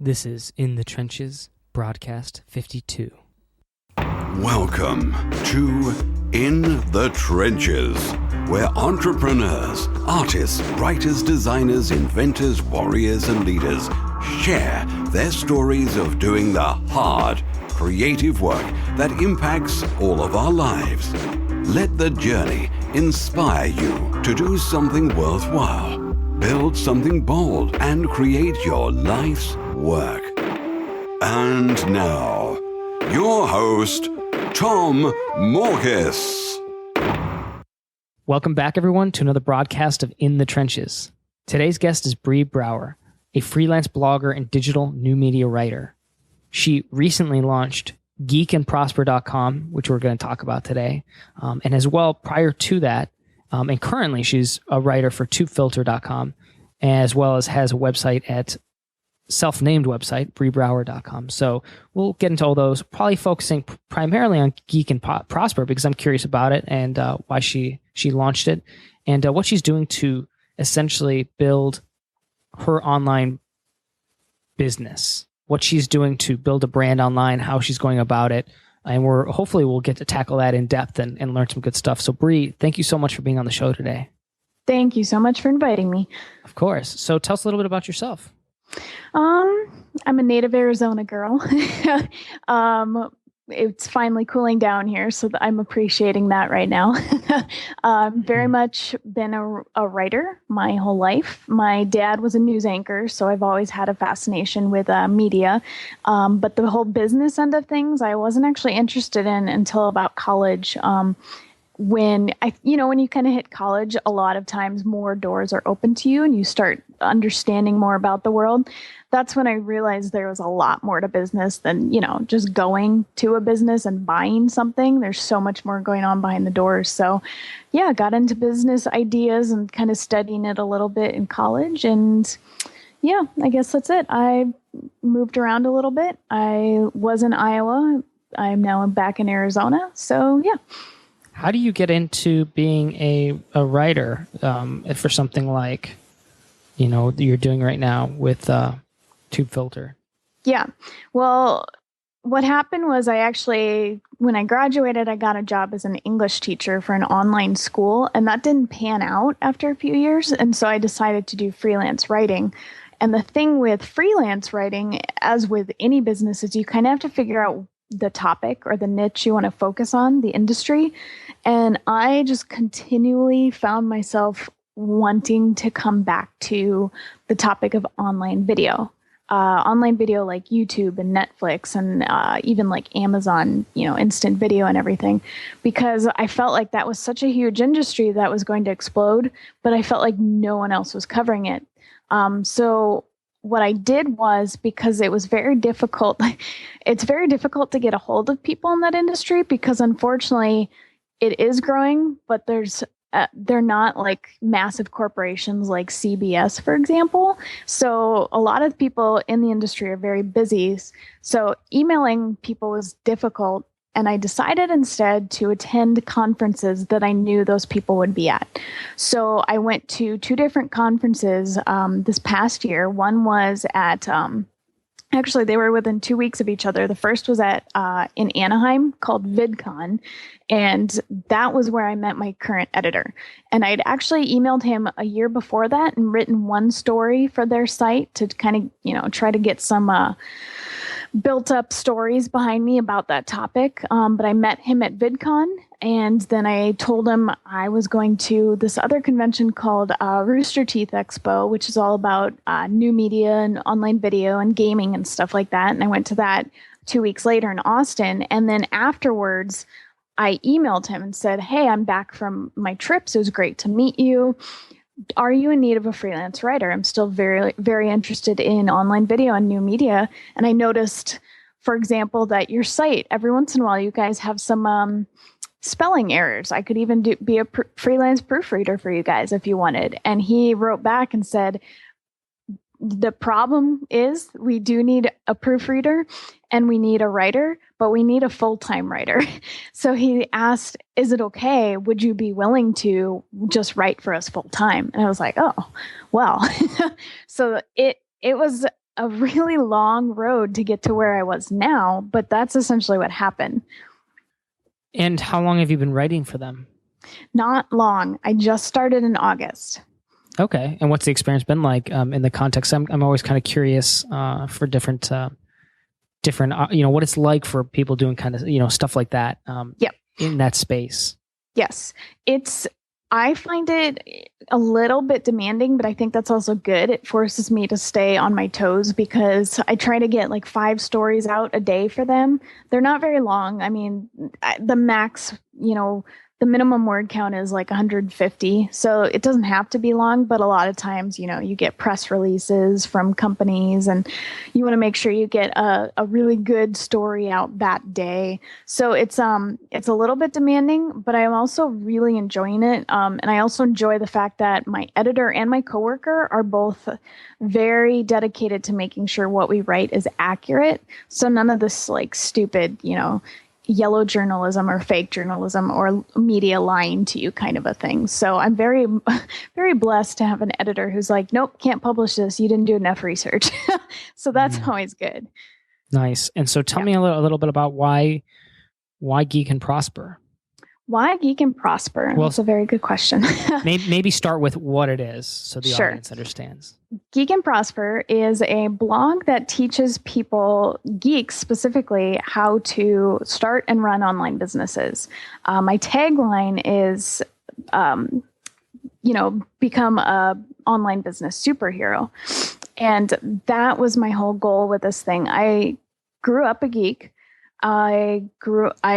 This is In the Trenches, broadcast 52. Welcome to In the Trenches, where entrepreneurs, artists, writers, designers, inventors, warriors, and leaders share their stories of doing the hard, creative work that impacts all of our lives. Let the journey inspire you to do something worthwhile, build something bold, and create your life's work. And now, your host, Tom Morkis. Welcome back, everyone, to another broadcast of In the Trenches. Today's guest is Bree Brouwer, a freelance blogger and digital new media writer. She recently launched geekandprosper.com, which we're going to talk about today. And as well, prior to that, and currently she's a writer for TubeFilter.com, as well as has a website at self-named website, breebrouwer.com. So we'll get into all those, probably focusing primarily on Geek and Prosper because I'm curious about it and why she launched it and what she's doing to essentially build her online business, what she's doing to build a brand online, how she's going about it. And hopefully we'll get to tackle that in depth and learn some good stuff. So Bree, thank you so much for being on the show today. Thank you so much for inviting me. Of course. So tell us a little bit about yourself. I'm a native Arizona girl. It's finally cooling down here, so I'm appreciating that right now. Very much been a writer my whole life. My dad was a news anchor, so I've always had a fascination with media. But the whole business end of things, I wasn't actually interested in until about college. When you kind of hit college, a lot of times more doors are open to you and you start understanding more about the world. That's when I realized there was a lot more to business than, just going to a business and buying something. There's so much more going on behind the doors. So yeah, got into business ideas and kind of studying it a little bit in college. And yeah, I guess that's it. I moved around a little bit. I was in Iowa. I'm now back in Arizona. So yeah. How do you get into being a writer for something like, you're doing right now with TubeFilter? Yeah. Well, what happened was when I graduated, I got a job as an English teacher for an online school, and that didn't pan out after a few years. And so I decided to do freelance writing. And the thing with freelance writing, as with any business, is you kind of have to figure out the topic or the niche you want to focus on, the industry. And I just continually found myself wanting to come back to the topic of online video like YouTube and Netflix and even like Amazon, instant video and everything, because I felt like that was such a huge industry that was going to explode, but I felt like no one else was covering it. So what I did was, because it was very difficult, it's very difficult to get a hold of people in that industry because unfortunately it is growing, but they're not like massive corporations like CBS, for example. So a lot of people in the industry are very busy. So emailing people was difficult. And I decided instead to attend conferences that I knew those people would be at. So I went to 2 different conferences this past year. One was at, actually they were within 2 weeks of each other. The first was in Anaheim called VidCon. And that was where I met my current editor. And I'd actually emailed him a year before that and written one story for their site to kind of, try to get some built up stories behind me about that topic. But I met him at VidCon, and then I told him I was going to this other convention called Rooster Teeth Expo, which is all about new media and online video and gaming and stuff like that. And I went to that 2 weeks later in Austin. And then afterwards, I emailed him and said, "Hey, I'm back from my trips. It was great to meet you. Are you in need of a freelance writer? I'm still very, very interested in online video and new media. And I noticed, for example, that your site, every once in a while, you guys have some spelling errors. I could even be a freelance proofreader for you guys if you wanted." And he wrote back and said, "The problem is we do need a proofreader and we need a writer, but we need a full-time writer." So he asked, "Is it okay? Would you be willing to just write for us full-time?" And I was like, "Oh, well." So it was a really long road to get to where I was now, but that's essentially what happened. And how long have you been writing for them? Not long. I just started in August. Okay. And what's the experience been like in the context? I'm always kind of curious for different, what it's like for people doing kind of, stuff like that in that space. Yes. I find it a little bit demanding, but I think that's also good. It forces me to stay on my toes because I try to get like 5 stories out a day for them. They're not very long. I mean, the max, the minimum word count is like 150. So it doesn't have to be long, but a lot of times, you get press releases from companies and you want to make sure you get a really good story out that day. So it's a little bit demanding, but I'm also really enjoying it. And I also enjoy the fact that my editor and my coworker are both very dedicated to making sure what we write is accurate. So none of this like stupid, yellow journalism or fake journalism or media lying to you kind of a thing. So I'm very, very blessed to have an editor who's like, nope, can't publish this. You didn't do enough research. So that's always good. Nice. And so tell me a little bit about why Geek and Prosper. Why Geek and Prosper? Well, that's a very good question. maybe start with what it is so the audience understands. Geek and Prosper is a blog that teaches people, geeks specifically, how to start and run online businesses. My tagline is, become a online business superhero. And that was my whole goal with this thing. I grew up a geek. I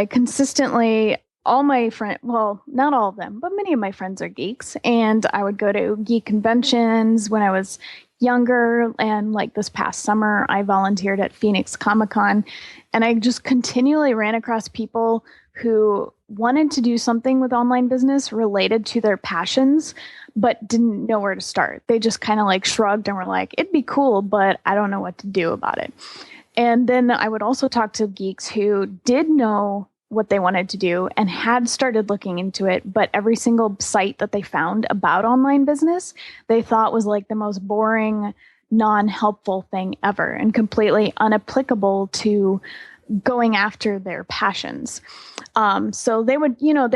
consistently... all my friends, well, not all of them, but many of my friends are geeks. And I would go to geek conventions when I was younger. And like this past summer, I volunteered at Phoenix Comic-Con. And I just continually ran across people who wanted to do something with online business related to their passions, but didn't know where to start. They just kind of like shrugged and were like, it'd be cool, but I don't know what to do about it. And then I would also talk to geeks who did know what they wanted to do and had started looking into it, but every single site that they found about online business, they thought was like the most boring, non-helpful thing ever and completely unapplicable to going after their passions. So they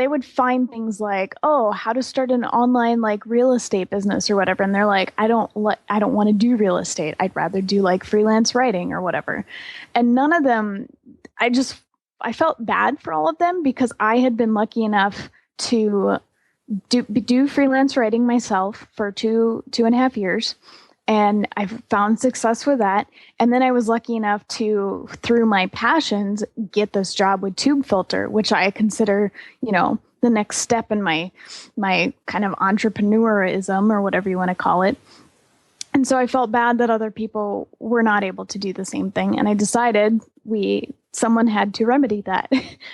would find things like, oh, how to start an online like real estate business or whatever. And they're like, I don't want to do real estate. I'd rather do like freelance writing or whatever. And none of them, I felt bad for all of them because I had been lucky enough to do freelance writing myself for 2.5 years. And I found success with that. And then I was lucky enough to, through my passions, get this job with TubeFilter, which I consider, the next step in my kind of entrepreneurism or whatever you want to call it. And so I felt bad that other people were not able to do the same thing. And I decided someone had to remedy that.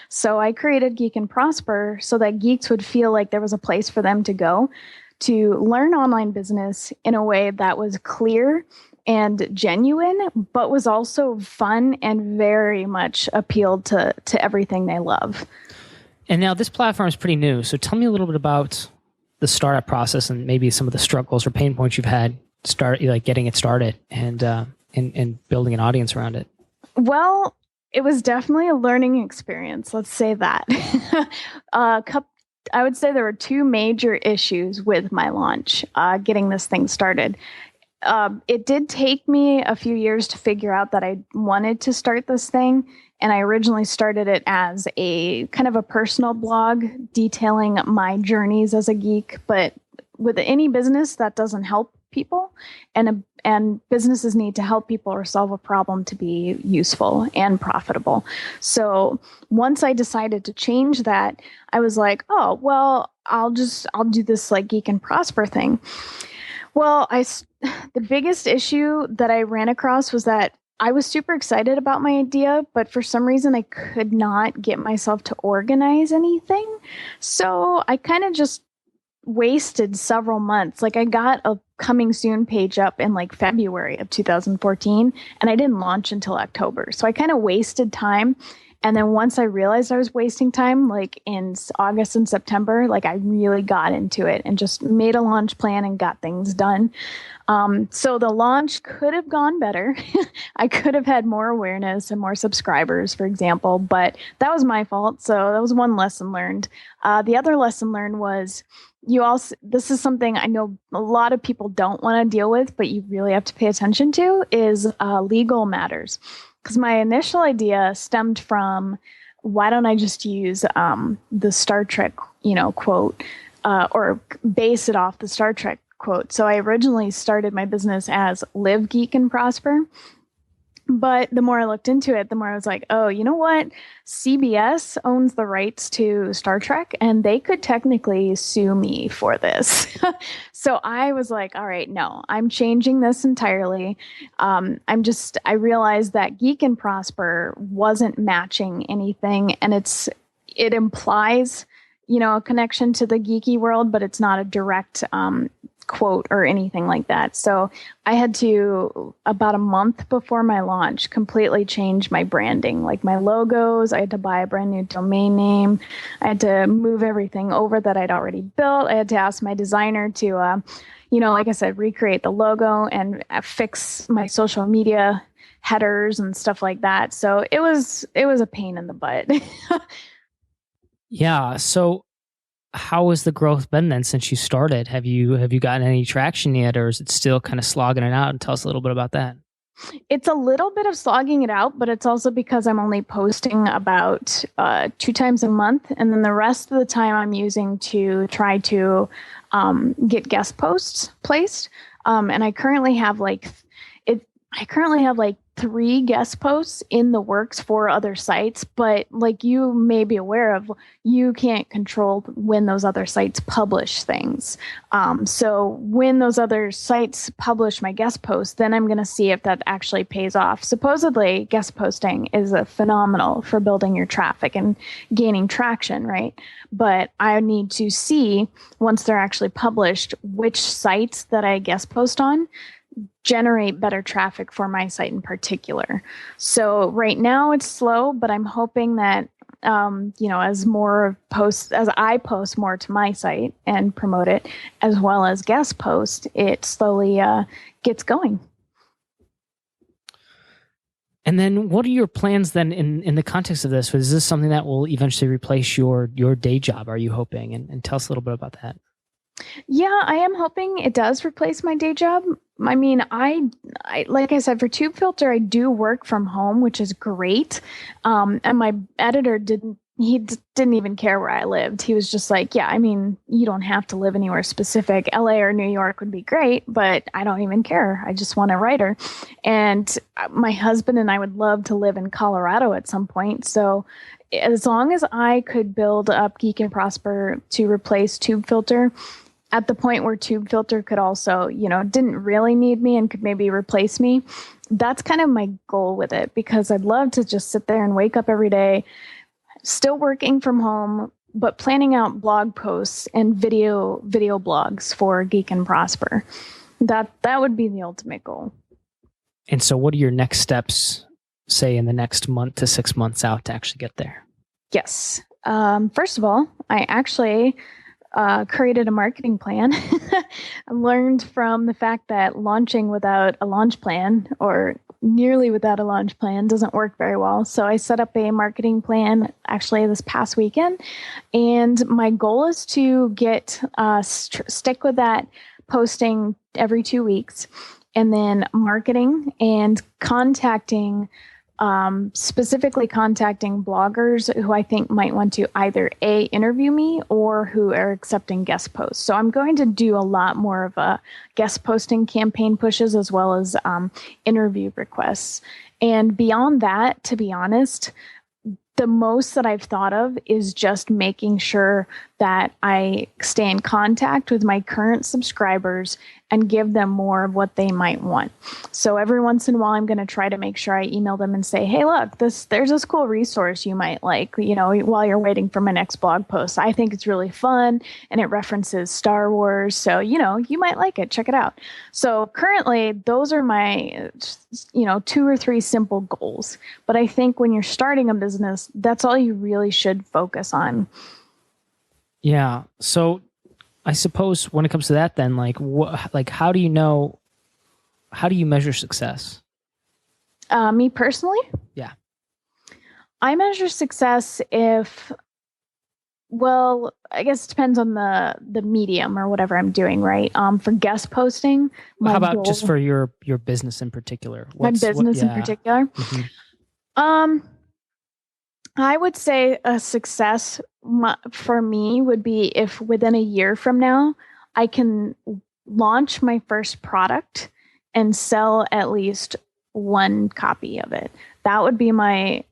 So I created Geek and Prosper so that geeks would feel like there was a place for them to go to learn online business in a way that was clear and genuine, but was also fun and very much appealed to everything they love. And now this platform is pretty new. So tell me a little bit about the startup process and maybe some of the struggles or pain points you've had getting it started and building an audience around it. Well, it was definitely a learning experience. Let's say that. I would say there were 2 major issues with my launch, getting this thing started. It did take me a few years to figure out that I wanted to start this thing. And I originally started it as a kind of a personal blog detailing my journeys as a geek. But with any business, that doesn't help people, and businesses need to help people or solve a problem to be useful and profitable. So once I decided to change that, I was like, oh, well, I'll do this like Geek and Prosper thing. Well, the biggest issue that I ran across was that I was super excited about my idea, but for some reason I could not get myself to organize anything. So I kind of just wasted several months. Like I got a coming soon page up in like February of 2014, and I didn't launch until October. So I kind of wasted time. And then once I realized I was wasting time, like in August and September, like I really got into it and just made a launch plan and got things done. So the launch could have gone better. I could have had more awareness and more subscribers, for example, but that was my fault. So that was one lesson learned. The other lesson learned was this is something I know a lot of people don't want to deal with, but you really have to pay attention to is legal matters. Because my initial idea stemmed from, why don't I just use the Star Trek, quote, or base it off the Star Trek quote. So I originally started my business as Live, Geek, and Prosper. But the more I looked into it, the more I was like, oh, you know what? CBS owns the rights to Star Trek, and they could technically sue me for this. So I was like, all right, no, I'm changing this entirely. I realized that Geek and Prosper wasn't matching anything, and it implies, a connection to the geeky world, but it's not a direct quote or anything like that. So I had to, about a month before my launch, completely change my branding, like my logos. I had to buy a brand new domain name. I had to move everything over that I'd already built. I had to ask my designer to, like I said, recreate the logo and fix my social media headers and stuff like that. So it was a pain in the butt. Yeah. So how has the growth been then since you started? Have you gotten any traction yet, or is it still kind of slogging it out? And tell us a little bit about that. It's a little bit of slogging it out, but it's also because I'm only posting about 2 times a month. And then the rest of the time I'm using to try to get guest posts placed. And I currently have like 3 guest posts in the works for other sites, but like you may be aware of, you can't control when those other sites publish things. So when those other sites publish my guest post, then I'm going to see if that actually pays off. Supposedly, guest posting is phenomenal for building your traffic and gaining traction, right? But I need to see, once they're actually published, which sites that I guest post on generate better traffic for my site in particular. So right now it's slow, but I'm hoping that as I post more to my site and promote it, as well as guest post, it slowly gets going. And then what are your plans then in the context of this? Is this something that will eventually replace your day job, are you hoping? And tell us a little bit about that. Yeah, I am hoping it does replace my day job. I mean, I like I said, for TubeFilter, I do work from home, which is great. And my editor didn't even care where I lived. He was just like, yeah, I mean, you don't have to live anywhere specific. LA or New York would be great, but I don't even care. I just want a writer. And my husband and I would love to live in Colorado at some point. So as long as I could build up Geek and Prosper to replace TubeFilter, at the point where TubeFilter could also, didn't really need me and could maybe replace me, that's kind of my goal with it, because I'd love to just sit there and wake up every day, still working from home, but planning out blog posts and video blogs for Geek and Prosper. That would be the ultimate goal. And so what are your next steps, say in the next month to 6 months out, to actually get there? Yes. First of all, I actually created a marketing plan. I learned from the fact that launching without a launch plan, or nearly without a launch plan, doesn't work very well. So I set up a marketing plan actually this past weekend. And my goal is to get stick with that, posting every 2 weeks, and then marketing and specifically contacting bloggers who I think might want to either interview me or who are accepting guest posts. So I'm going to do a lot more of a guest posting campaign pushes, as well as interview requests. And beyond that, to be honest, the most that I've thought of is just making sure that I stay in contact with my current subscribers and give them more of what they might want. So every once in a while, I'm going to try to make sure I email them and say, hey, look, there's this cool resource you might like, while you're waiting for my next blog post. I think it's really fun and it references Star Wars. So, you might like it. Check it out. So currently, those are my, 2 or 3 simple goals. But I think when you're starting a business, that's all you really should focus on. Yeah. So I suppose when it comes to that, then how do you measure success? Me personally? Yeah. I measure success I guess it depends on the medium or whatever I'm doing, right? For guest posting, how about just for your business in particular? In particular? Mm-hmm. I would say a success for me would be if within a year from now, I can launch my first product and sell at least 1 copy of it. That would be my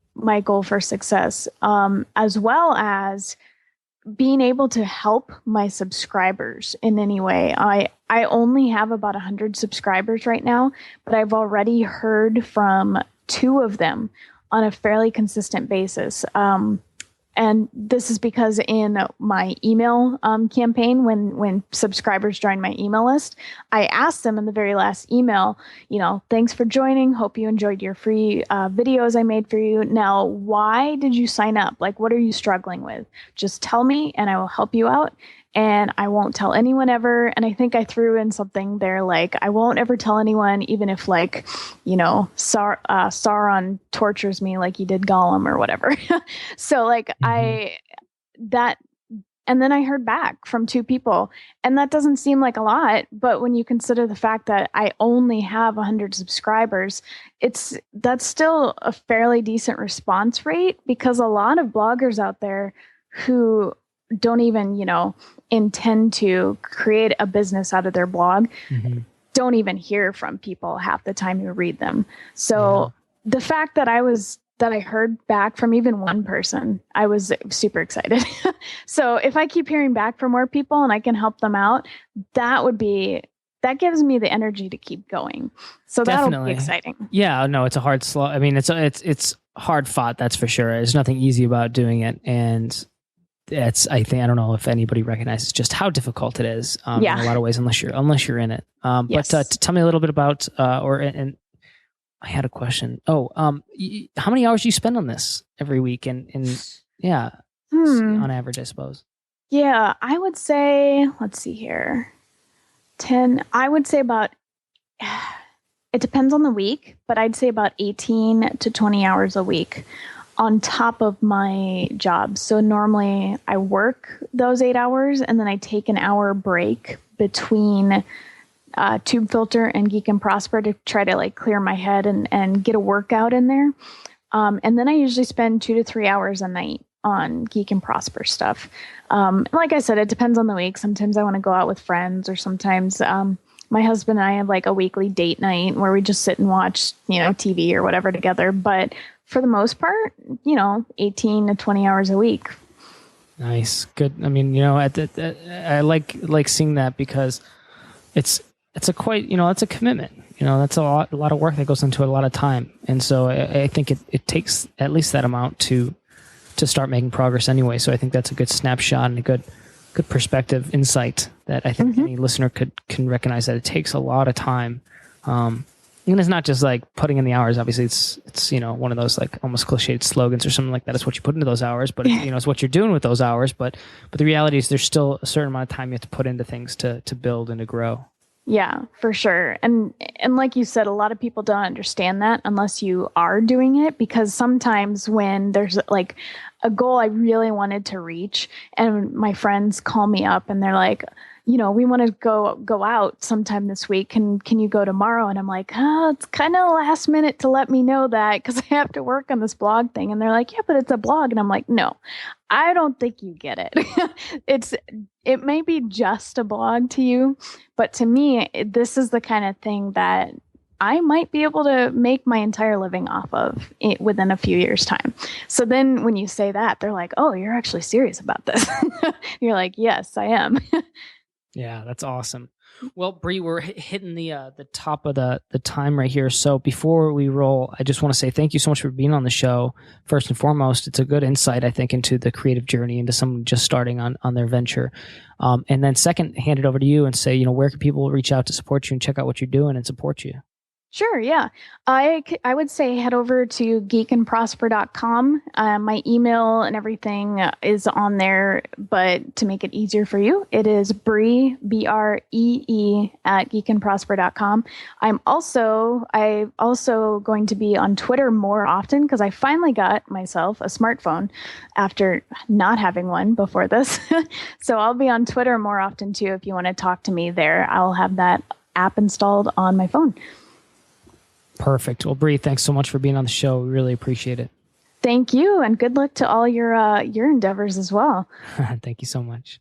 goal for success, as well as being able to help my subscribers in any way. I only have about 100 subscribers right now, but I've already heard from 2 of them on a fairly consistent basis. And this is because in my email campaign, when subscribers join my email list, I asked them in the very last email, thanks for joining. Hope you enjoyed your free videos I made for you. Now, why did you sign up? What are you struggling with? Just tell me and I will help you out. And I won't tell anyone ever. And I think I threw in something there I won't ever tell anyone, even if Sauron tortures me like he did Gollum or whatever. So Mm-hmm. And then I heard back from 2 people, and that doesn't seem like a lot, but when you consider the fact that I only have 100 subscribers, that's still a fairly decent response rate, because a lot of bloggers out there who don't even, intend to create a business out of their blog, mm-hmm. don't even hear from people half the time who read them. So the fact that I heard back from even 1 person, I was super excited. So if I keep hearing back from more people and I can help them out, that gives me the energy to keep going. So that'll be exciting. Yeah, no, it's a hard slog. I mean, it's hard fought. That's for sure. There's nothing easy about doing it. And I don't know if anybody recognizes just how difficult it is in a lot of ways, unless you're in it. Yes. But tell me a little bit about, and I had a question. How many hours do you spend on this every week? And on average, I suppose. Yeah, I would say, let's see here, 10, I would say about, it depends on the week, but I'd say about 18 to 20 hours a week on top of my job. So normally I work those 8 hours and then I take an hour break between TubeFilter and Geek and Prosper to try to clear my head and get a workout in there. And then I usually spend 2 to 3 hours a night on Geek and Prosper stuff. Like I said, it depends on the week. Sometimes I want to go out with friends, or sometimes my husband and I have a weekly date night where we just sit and watch, TV or whatever together. But for the most part, 18 to 20 hours a week. Nice. Good. I mean, I like seeing that, because it's a quite, it's a commitment, that's a lot of work that goes into it, a lot of time. And so I think it takes at least that amount to start making progress anyway. So I think that's a good snapshot and a good perspective, insight that I think any listener can recognize, that it takes a lot of time. And it's not just putting in the hours. Obviously it's one of those almost cliched slogans or something like that. It's what you put into those hours, but it's what you're doing with those hours. But the reality is there's still a certain amount of time you have to put into things to build and to grow. Yeah, for sure. And like you said, a lot of people don't understand that unless you are doing it, because sometimes when there's a goal I really wanted to reach and my friends call me up and they're like, we want to go out sometime this week. Can you go tomorrow? And I'm like, it's kind of last minute to let me know that, because I have to work on this blog thing. And they're like, yeah, but it's a blog. And I'm like, no, I don't think you get it. It may be just a blog to you, but to me, this is the kind of thing that I might be able to make my entire living off of it within a few years' time. So then when you say that, they're like, oh, you're actually serious about this. You're like, yes, I am. Yeah, that's awesome. Well, Bree, we're hitting the top of the time right here. So before we roll, I just want to say thank you so much for being on the show. First and foremost, it's a good insight, I think, into the creative journey, into someone just starting on their venture. And then second, hand it over to you and say, where can people reach out to support you and check out what you're doing and support you? Sure, yeah. I would say head over to geekandprosper.com. My email and everything is on there, but to make it easier for you, it is Bree, Bree, at geekandprosper.com. I'm also going to be on Twitter more often because I finally got myself a smartphone after not having one before this. So I'll be on Twitter more often too. If you want to talk to me there, I'll have that app installed on my phone. Perfect. Well, Bree, thanks so much for being on the show. We really appreciate it. Thank you, and good luck to all your endeavors as well. Thank you so much.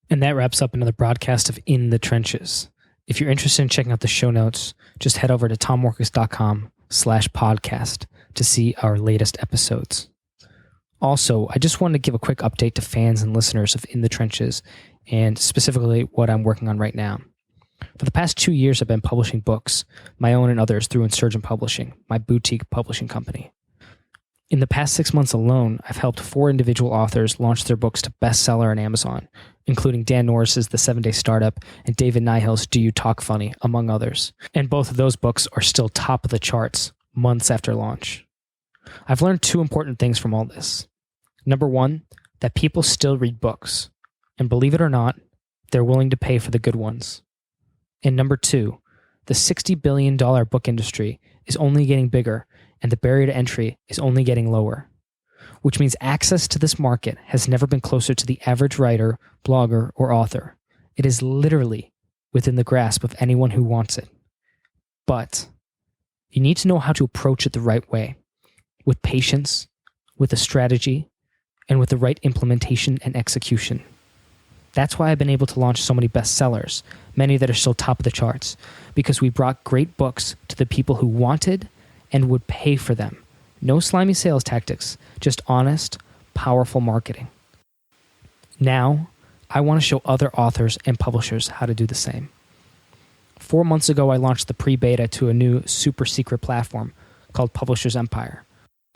And that wraps up another broadcast of In the Trenches. If you're interested in checking out the show notes, just head over to tommorkes.com/podcast to see our latest episodes. Also, I just wanted to give a quick update to fans and listeners of In the Trenches, and specifically what I'm working on right now. For the past 2 years, I've been publishing books, my own and others, through Insurgent Publishing, my boutique publishing company. In the past 6 months alone, I've helped 4 individual authors launch their books to bestseller on Amazon, including Dan Norris's The 7-Day Startup and David Nihil's Do You Talk Funny, among others. And both of those books are still top of the charts months after launch. I've learned 2 important things from all this. Number 1, that people still read books. And believe it or not, they're willing to pay for the good ones. And number 2, the $60 billion book industry is only getting bigger and the barrier to entry is only getting lower, which means access to this market has never been closer to the average writer, blogger, or author. It is literally within the grasp of anyone who wants it. But you need to know how to approach it the right way, with patience, with a strategy, and with the right implementation and execution. That's why I've been able to launch so many bestsellers, many that are still top of the charts, because we brought great books to the people who wanted and would pay for them. No slimy sales tactics, just honest, powerful marketing. Now, I want to show other authors and publishers how to do the same. 4 months ago, I launched the pre-beta to a new super secret platform called Publishers Empire.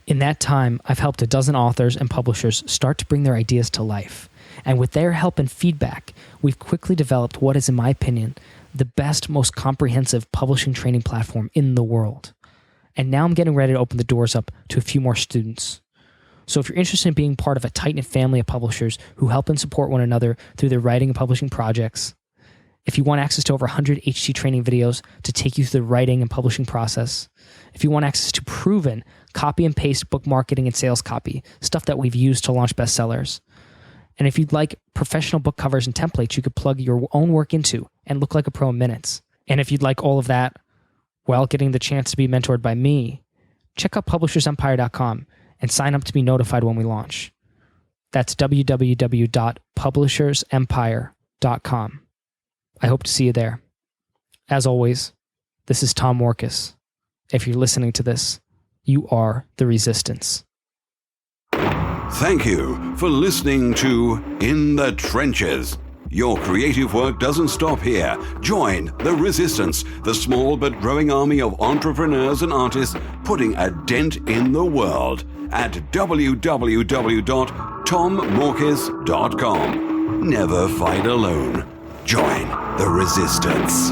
In that time, I've helped a dozen authors and publishers start to bring their ideas to life. And with their help and feedback, we've quickly developed what is, in my opinion, the best, most comprehensive publishing training platform in the world. And now I'm getting ready to open the doors up to a few more students. So if you're interested in being part of a tight-knit family of publishers who help and support one another through their writing and publishing projects, if you want access to over 100 HT training videos to take you through the writing and publishing process, if you want access to proven copy and paste book marketing and sales copy, stuff that we've used to launch bestsellers, and if you'd like professional book covers and templates you could plug your own work into and look like a pro in minutes, and if you'd like all of that while getting the chance to be mentored by me, check out publishersempire.com and sign up to be notified when we launch. That's www.publishersempire.com. I hope to see you there. As always, this is Tom Morkes. If you're listening to this, you are the resistance. Thank you for listening to In the Trenches. Your creative work doesn't stop here. Join the resistance, the small but growing army of entrepreneurs and artists putting a dent in the world at www.tommorkes.com. Never fight alone. Join the resistance.